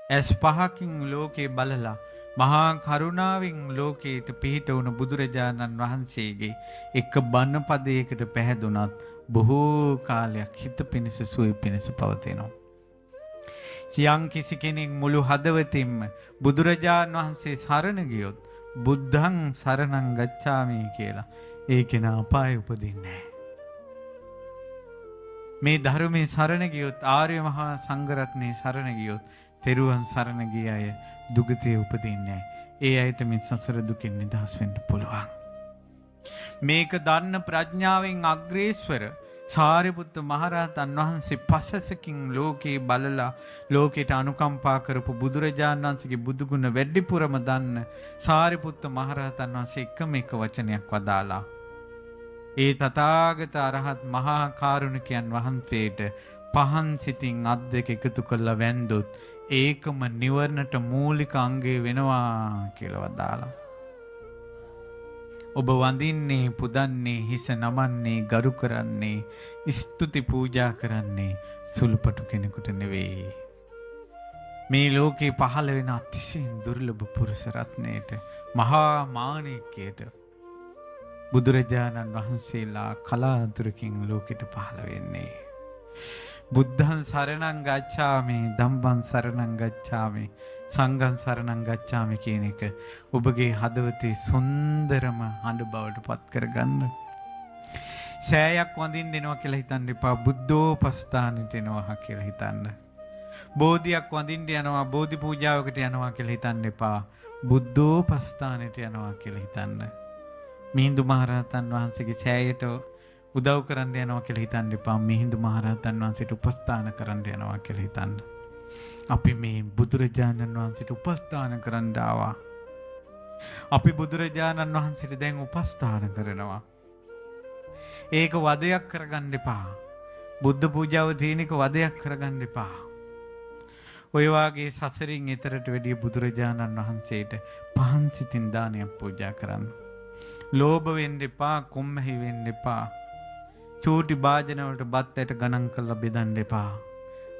ඇස් පහකින් ලෝකේ බලලා මහා කරුණාවෙන් ලෝකයට පිහිට වුණු බුදුරජාණන් වහන්සේගේ එක බණ පදයකට පැහැදුනත් බොහෝ කාලයක් හිත පිණිස සුවය පිණිස පවතිනවා. සියම් කිසි කෙනෙක් මුළු හදවතින්ම බුදුරජාණන් වහන්සේ සරණ ගියොත් බුද්ධං සරණං ගච්ඡාමි කියලා ඒ කෙනා අපායේ උපදින්නේ නැහැ. මේ ධර්මයේ සරණ ගියොත් ආර්ය මහා සංඝරත්නයේ සරණ ගියොත් තෙරුවන් සරණ ගිය අය දුගතියේ උපදින්නේ නැහැ. ඒ අයට මේ සසර දුකින් නිදහස් වෙන්න පුළුවන්. මේක දන්න ප්‍රඥාවෙන් අග්‍රේශ්වර සාරිපුත්ත මහරහතන් වහන්සේ පසසකින් ලෝකේ බලලා ලෝකයට අනුකම්පා කරපු බුදුරජාණන් වහන්සේගේ බුදුගුණ වැඩිපුරම දන්න සාරිපුත්ත මහරහතන් වහන්සේ එකම එක වචනයක් වදාලා. ඒ තථාගත අරහත් මහා කාරුණිකයන් වහන්සේට පහන් සිතින් අත් දෙක එකතු කරලා වැන්දොත් ඒකම නිවර්ණට මූලික අංගය වෙනවා කියලා වදාලා. ඔබ වඳින්නේ පුදන්නේ හිස නමන්නේ ගරු කරන්නේ ස්තුති පූජා කරන්නේ සුළුපටු කෙනෙකුට නෙවෙයි. මේ ලෝකේ පහළ වෙන අතිශයින් දුර්ලභ පුරුෂ රත්නයට මහා මාණික්කයට බුදුරජාණන් වහන්සේලා කලාතුරකින් ලෝකෙට පහළ වෙන්නේ. බුද්ධං සරණං ගච්ඡාමි ධම්මං සරණං ගච්ඡාමි සංඝං සරණං ගච්ඡාමි කියන එක ඔබගේ හදවතේ සුන්දරම හඬ බවට පත් කරගන්න. සෑයක් වඳින්න දෙනවා කියලා හිතන්න එපා. බුද්ධෝපස්ථානෙට එනවා කියලා හිතන්න. බෝධියක් වඳින්න යනවා බෝධි පූජාවකට යනවා කියලා හිතන්න එපා. බුද්ධෝපස්ථානෙට යනවා කියලා හිතන්න. මිහිඳු මහරහතන් වහන්සේගේ සෑයට උදව් කරන්න යනවා කියලා හිතන්න එපා. මිහිඳු මහරහතන් වහන්සේට උපස්ථාන කරන්න යනවා කියලා හිතන්න. අපි මේ බුදුරජාණන් වහන්සේට උපස්ථාන කරන්න ආවා. අපි බුදුරජාණන් වහන්සේට දැන් උපස්ථාන කරනවා. ඒක වදයක් කරගන්න එපා. බුද්ධ පූජාව තියෙන එක වදයක් කරගන්න එපා. ඔය වාගේ සසරින් එතරට වැඩිය බුදුරජාණන් වහන්සේට පහන් සිතින් දානයක් පූජා කරන්න. ලෝභ වෙන්න එපා, කොම්මැහි වෙන්න එපා. චූටි භාජන වලට බත් ඇට ගණන් කරලා බෙදන්න එපා.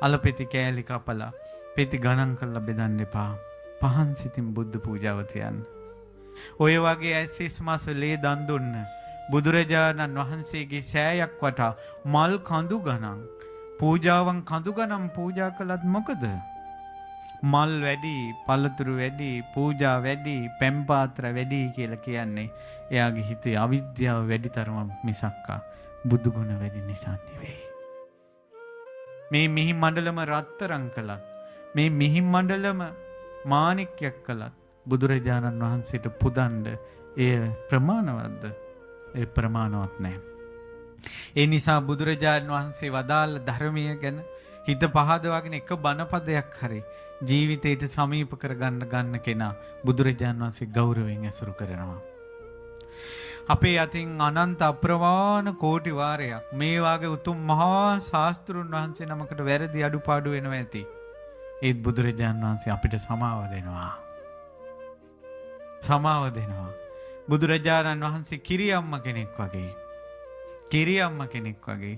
අලපෙති කෑලි කපලා පෙති ගණන් කරලා බෙදන්න එපා. පහන් සිතින් බුද්ධ පූජාව තියන්න. ඔය වගේ ඇසිස් මාස ලේ දන් දුන්න බුදුරජාණන් වහන්සේගේ සෑයක් වටා මල් කඳු ගණන් පූජාවන් කඳු ගණන් පූජා කළත් මොකද? මල් වැඩි, පළතුරු වැඩි, පූජා වැඩි, පැම් පාත්‍ර වැඩි කියලා කියන්නේ එයාගේ හිතේ අවිද්‍යාව වැඩි තරම මිසක්කා බුදු ගුණ වැඩි නිසා නෙවෙයි. මේ මිහි මණ්ඩලම රත්තරන් කළත් මේ මිහි මණ්ඩලම මාණික්යක් කළත් බුදුරජාණන් වහන්සේට පුදන්න එය ප්‍රමාණවත්ද? ඒ ප්‍රමාණවත් නැහැ. ඒ නිසා බුදුරජාණන් වහන්සේ වදාළ ධර්මය ගැන හිත පහදවාගෙන එක බණපදයක් හරි ජීවිතයට සමීප කරගන්න කෙනා බුදුරජාණන් වහන්සේ ගෞරවයෙන් ඇසුරු කරනවා. අපේ අතින් අනන්ත අප්‍රමාණ කෝටි වාරයක් මේ වාගේ උතුම් මහා ශාස්ත්‍රුන් වහන්සේ නමකට වැරදි අඩුපාඩු වෙනවා ඇති. ඒත් බුදුරජාණන් වහන්සේ අපිට සමාව දෙනවා. සමාව දෙනවා. බුදුරජාණන් වහන්සේ කිරියම්ම කෙනෙක් වගේ. කිරියම්ම කෙනෙක් වගේ.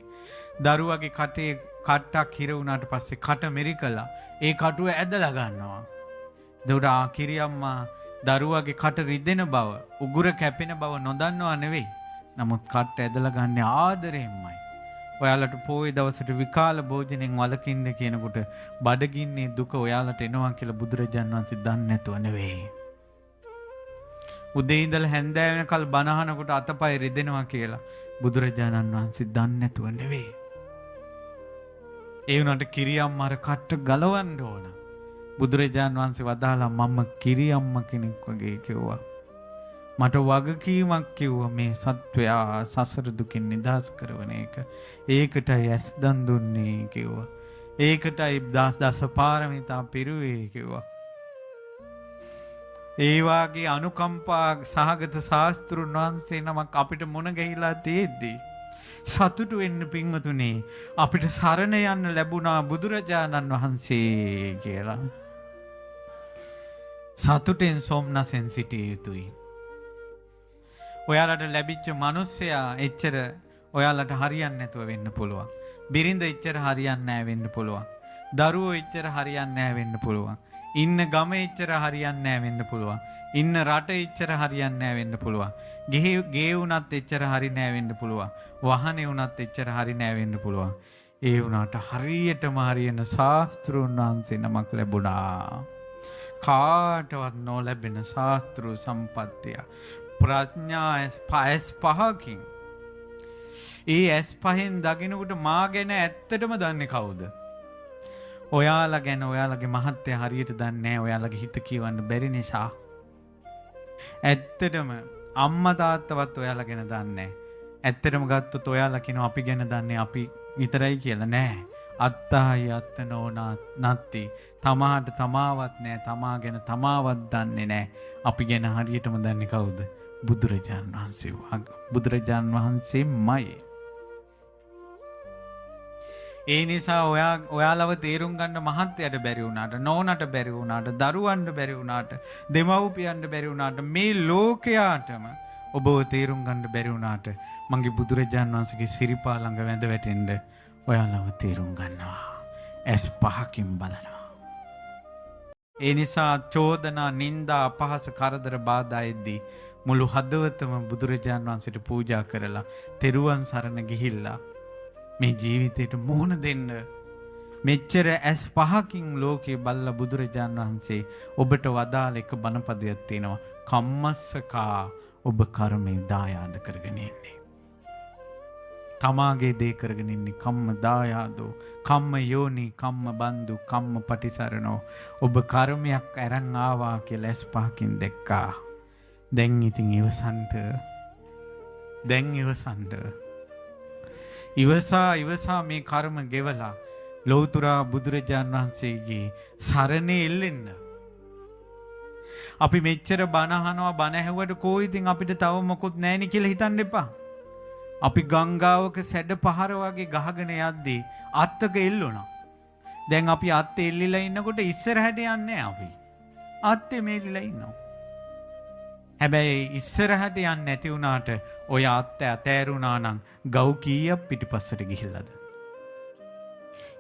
දරුවගේ කටේ කට්ටක් හිර වුණාට පස්සේ කට මෙරිකලා ඒ කටුව ඇදලා ගන්නවා. දොඩා කිරියම්මා දරුවගේ කට රිදෙන බව, උගුර කැපෙන බව නොදන්නවා නෙවෙයි. නමුත් කට ඇදලා ගන්න ආදරයෙන්මයි. ඔයාලට පොයේ දවසට විකාල භෝජනෙන් වළකින්න කියනකොට බඩගින්නේ දුක ඔයාලට එනවා කියලා බුදුරජාණන් වහන්සේ දන්නේ නැතුව නෙවෙයි. උදේ ඉඳලා හැන්දෑව වෙනකල් බණ අහනකොට අතපය රිදෙනවා කියලා බුදුරජාණන් වහන්සේ දන්නේ නැතුව නෙවෙයි. ඒ වුණාට කිරියම්ම අර කට්ට ගලවන්න ඕන. බුදුරජාණන් වහන්සේ වදාලා මම කිරියම්ම කෙනෙක් වගේ කිව්වා. මට වගකීමක් කිව්වා මේ සත්වයා සසර දුකින් නිදහස් කරවන එක. ඒකටයි ඇස් දන් දුන්නේ කිව්වා. ඒකටයි දස පාරමිතා පිරුවේ කිව්වා. ඒ වාගේ අනුකම්පා සහගත ශාස්ත්‍රුන් වහන්සේ නමක් අපිට මුණ ගැහිලා තියෙද්දී සතුටු වෙන්න පින්වතුනි අපිට සරණ යන්න ලැබුණා බුදුරජාණන් වහන්සේ කියලා. සතුටෙන් සොම්නසෙන් සිටිය යුතුයි. ඔයාලට ලැබිච්ච මිනිස්සයා එච්චර ඔයාලට හරියන්නේ නැතුව වෙන්න පුළුවන්. බිරිඳ එච්චර හරියන්නේ නැහැ වෙන්න පුළුවන්. දරුවෝ එච්චර හරියන්නේ නැහැ වෙන්න පුළුවන්. ඉන්න ගම එච්චර හරියන්නේ නැහැ වෙන්න පුළුවන්. ඉන්න රට එච්චර හරියන්නේ නැහැ වෙන්න පුළුවන්. ගේ වුණත් එච්චර හරි නැහැ වෙන්න පුළුවන්. වාහනේ වුණත් එච්චර හරි නැහැ වෙන්න පුළුවන්. ඒ වුණාට හරියටම හරියන ශාස්ත්‍රූන් වහන්සේ නමක් ලැබුණා. කාටවත් නොලැබෙන ශාස්ත්‍රු සම්පත්තිය. ප්‍රඥා ඇස් පහකින්. ඒ ඇස් පහෙන් දකින්නකොට මා ගැන ඇත්තටම දන්නේ කවුද? ඔයාලා ගැන ඔයාලගේ මහත්ය හරියට දන්නේ නැහැ. ඔයාලගේ හිත කියවන්න බැරි නිසා. ඇත්තටම අම්මා තාත්තවත් ඔයාලා ගැන දන්නේ නැහැ. ඇත්තටම ගත්තොත් ඔයාලා කියනවා අපි ගැන දන්නේ අපි විතරයි කියලා නෑ. අත්තහයි අත්තනෝ නත්ති. තමාට තමාවත් නෑ. තමා ගැන තමාවත් දන්නේ නෑ. අපි ගැන හරියටම දන්නේ කවුද? බුදුරජාණන් වහන්සේ. බුදුරජාණන් වහන්සේමයි. ඒ නිසා ඔයාලව තේරුම් ගන්න මහත්යට බැරි වුණාට, නෝනට බැරි වුණාට, දරුවන්ට බැරි වුණාට, දෙමව්පියන්ට බැරි වුණාට, මේ ලෝකයාටම ඔබව තේරුම් ගන්න බැරි වුණාට මගේ බුදුරජාණන් වහන්සේගේ සිරිපා ළඟ වැඳ වැටෙන්න ඔයාලව තේරුම් ගන්නවා. ඇස් පහකින් බලනවා. ඒ නිසා චෝදනා, නිന്ദා, අපහාස, කරදර, බාධා එද්දී මුළු හදවතම බුදුරජාණන් වහන්සේට පූජා කරලා තෙරුවන් සරණ ගිහිල්ලා මේ ජීවිතයට මුහුණ දෙන්න. මෙච්චර ඇස් පහකින් ලෝකේ බල්ලා බුදුරජාණන් වහන්සේ ඔබට වදාළ එක බණපදයක් තියෙනවා. කම්මස්සකා ඔබ කර්මේ දායාද කරගෙන ඉන්නේ. තමාගේ දේ කරගෙන ඉන්නේ කම්ම දායාදෝ, කම්ම යෝනි, කම්ම බන්දු, කම්ම පටිසරණෝ. ඔබ කර්මයක් අරන් ආවා කියලා ඇස් පහකින් දැක්කා. දැන් ඉතින් ඉවසන්ට. ඉවසා මේ කර්ම ගෙවලා ලෞතුරා බුදුරජාණන් වහන්සේගේ සරණේ එල්ලෙන්න. අපි මෙච්චර බණ අහනවා, බණ ඇහුවට කොයිතින් අපිට තව මොකුත් නැහෙනි කියලා හිතන්න එපා. අපි ගංගාවක සැඩ පහර වගේ ගහගෙන යද්දී අත්තක එල්ලුණා. දැන් අපි අත්තේ එල්ලිලා ඉන්නකොට ඉස්සරහට යන්නේ අපි. අත්තේ මේලිලා ඉන්නවා. හැබැයි ඉස්සරහට යන්නේ නැති වුණාට ඔය අත්ත ඇතෑරුණා නම් ගව් කීයක් පිටිපස්සට ගිහිල්ලාද?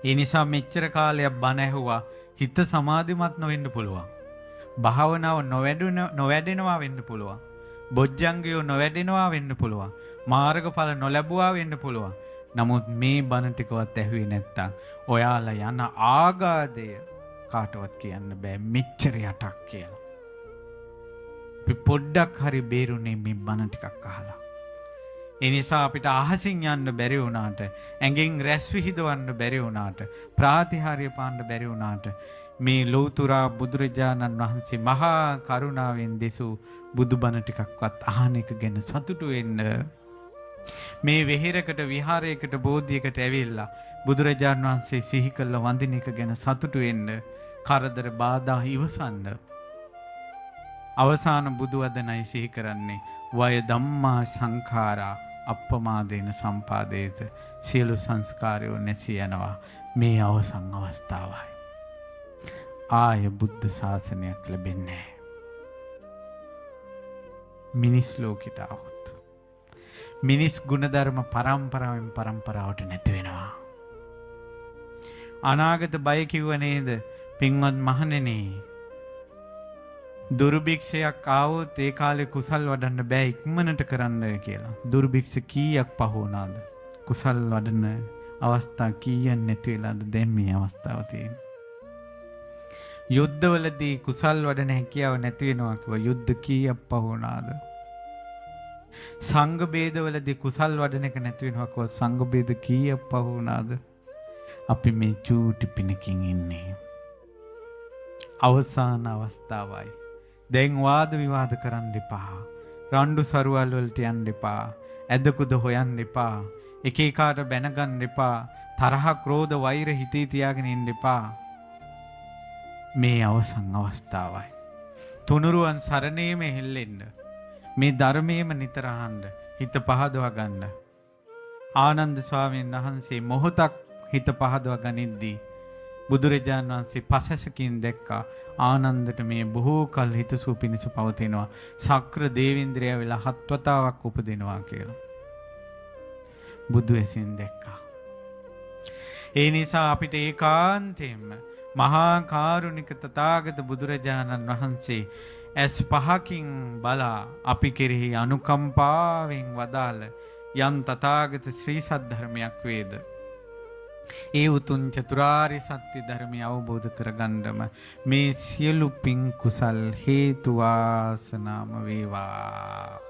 ඒ නිසා මෙච්චර කාලයක් බණ ඇහුවා හිත සමාධිමත් නොවෙන්න පුළුවන්. භාවනාව නොවැඩෙනවා වෙන්න පුළුවන්. බොජ්ජංගයෝ නොවැඩෙනවා වෙන්න පුළුවන්. මාර්ගඵල නොලැබුවා වෙන්න පුළුවන්. නමුත් මේ බණ ටිකවත් ඇහුවේ නැත්තම් ඔයාලා යන ආගාදය කාටවත් කියන්න බෑ මෙච්චර යටක් කියලා. අපි පොඩ්ඩක් හරි බේරුනේ මේ බණ ටිකක් අහලා. ඒ නිසා අපිට අහසින් යන්න බැරි වුණාට, ඇඟෙන් රැස් විහිදවන්න බැරි වුණාට, ප්‍රාතිහාර්ය පාන්න බැරි වුණාට මේ ලෞතුරා බුදුරජාණන් වහන්සේ මහා කරුණාවෙන් දෙසූ බුදුබණ ටිකක්වත් අහන එක ගැන සතුටු වෙන්න. මේ වෙහෙරකට, විහාරයකට, බෝධියකට ඇවිල්ලා බුදුරජාණන් වහන්සේ සිහි කළ වඳින එක ගැන සතුටු වෙන්න. කරදර බාධා ඉවසන්න. අවසාන බුදු වදනයි සිහි කරන්නේ වය ධම්මා සංඛාරා අප්පමාදේන සම්පාදේත. සියලු සංස්කාරයෝ නැසී යනවා. මේ අවසන් අවස්ථාවයි. ආය බුද්ධ ශාසනයක් ලැබෙන්නේ මිනිස් ලෝකෙට આવොත්. මිනිස් ගුණධර්ම පරම්පරාවෙන් පරම්පරාවට නැති වෙනවා. අනාගත බය කිව්ව නේද පින්වත් මහණෙනි? දුර්භික්ෂයක් ආවොත් ඒ කාලේ කුසල් වඩන්න බෑ, ඉක්මනට කරන්න කියලා. දුර්භික්ෂ කීයක් පහ වුණාද? කුසල් වඩන අවස්ථා කීයක් නැති වෙලාද දැන් මේ අවස්ථාව තියෙන්නේ? යුද්ධවලදී කුසල් වඩන හැකියාව නැති වෙනවා කිව්වා. යුද්ධ කීයක් පහ වුණාද? සංඝ බේදවලදී කුසල් වඩන එක නැති වෙනවා කිව්වා. සංඝ බේද කීයක් පහ වුණාද? අපි මේ චූටි පිනකින් ඉන්නේ. අවසාන අවස්ථාවයි. දැන් වාද විවාද කරන්න එපා. රණ්ඩු සරුවල් වලට යන්න එපා. ඇදකුද හොයන්න එපා. එක එකාට බැනගන්න එපා. තරහ, ක්‍රෝධ, වෛර හිතේ තියාගෙන ඉන්න එපා. මේ අවසන් අවස්ථාවයි. තුනුරුවන් සරණේම හෙල්ලෙන්න. මේ ධර්මයේම නිතර අහන්න. හිත පහදවා ගන්න. ආනන්ද ස්වාමීන් වහන්සේ මොහොතක් හිත පහදවා ගනිද්දී බුදුරජාණන් වහන්සේ පසසකින් දැක්කා ආනන්දට මේ බොහෝ කල් හිතසුව පිණිස පවතිනවා. සක්‍ර දේවේන්ද්‍රයා වෙලා 7 වතාවක් උපදිනවා කියලා. බුදු ඇසින් දැක්කා. ඒ නිසා අපිට ඒකාන්තයෙන්ම මහා කාරුණික තථාගත බුදුරජාණන් වහන්සේ ඇස් පහකින් බලා අපි කෙරෙහි අනුකම්පාවෙන් වදාළ යම් තථාගත ශ්‍රී සද්ධර්මයක් වේද. ඒ උතුම් චතුරාර්ය සත්‍ය ධර්මය අවබෝධ කරගන්නම මේ සියලු පින් කුසල් හේතු වාසනාම වේවා.